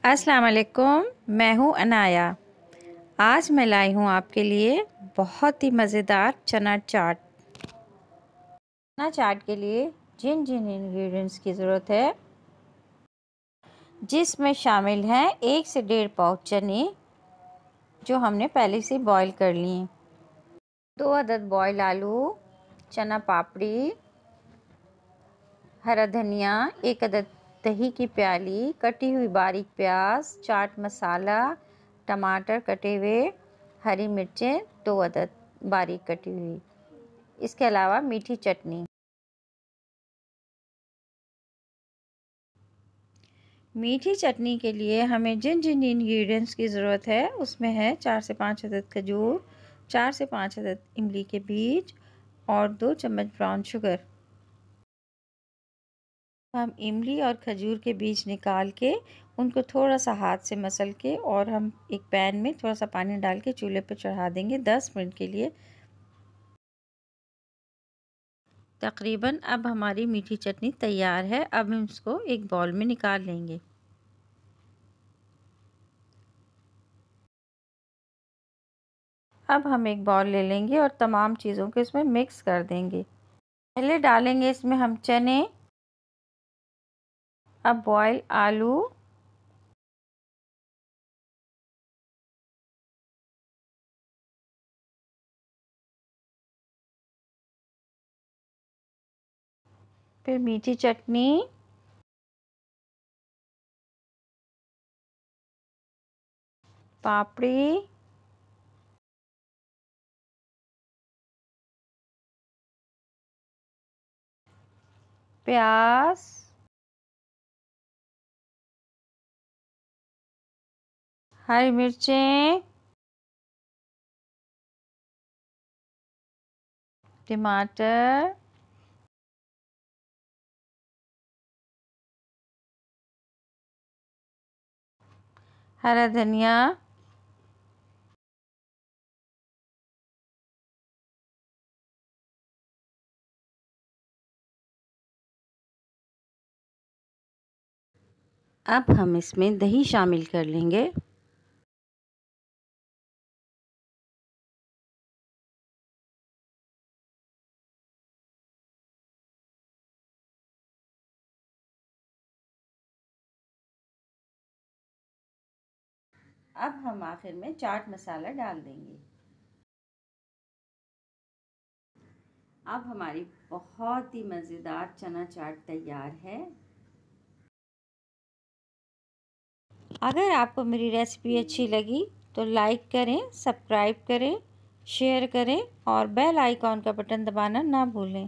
अस्सलाम वालेकुम, मैं हूँ अनाया। आज मैं लाई हूँ आपके लिए बहुत ही मज़ेदार चना चाट। चना चाट के लिए जिन जिन इंग्रेडिएंट्स की ज़रूरत है, जिसमें शामिल हैं 1 से 1.5 पाव चने जो हमने पहले से बॉईल कर लिए, 2 अदद बॉयल आलू, चना पापड़ी, हरा धनिया, 1 अदद दही की प्याली, कटी हुई बारीक प्याज, चाट मसाला, टमाटर कटे हुए, हरी मिर्चें 2 अदद बारीक कटी हुई, इसके अलावा मीठी चटनी। मीठी चटनी के लिए हमें जिन जिन इंग्रेडिएंट्स की ज़रूरत है उसमें है 4 से 5 अदद खजूर, 4 से 5 अदद इमली के बीज और 2 चम्मच ब्राउन शुगर। हम इमली और खजूर के बीज निकाल के उनको थोड़ा सा हाथ से मसल के और हम एक पैन में थोड़ा सा पानी डाल के चूल्हे पर चढ़ा देंगे 10 मिनट के लिए तकरीबन। अब हमारी मीठी चटनी तैयार है। अब हम इसको एक बाउल में निकाल लेंगे। अब हम एक बाउल ले लेंगे और तमाम चीज़ों को इसमें मिक्स कर देंगे। पहले डालेंगे इसमें हम चने, अब बॉयल आलू, फिर मीठी चटनी, पापड़ी, प्याज, हरी मिर्चें, टमाटर, हरा धनिया, अब हम इसमें दही शामिल कर लेंगे। अब हम आखिर में चाट मसाला डाल देंगे। अब हमारी बहुत ही मज़ेदार चना चाट तैयार है। अगर आपको मेरी रेसिपी अच्छी लगी तो लाइक करें, सब्सक्राइब करें, शेयर करें और बेल आइकॉन का बटन दबाना ना भूलें।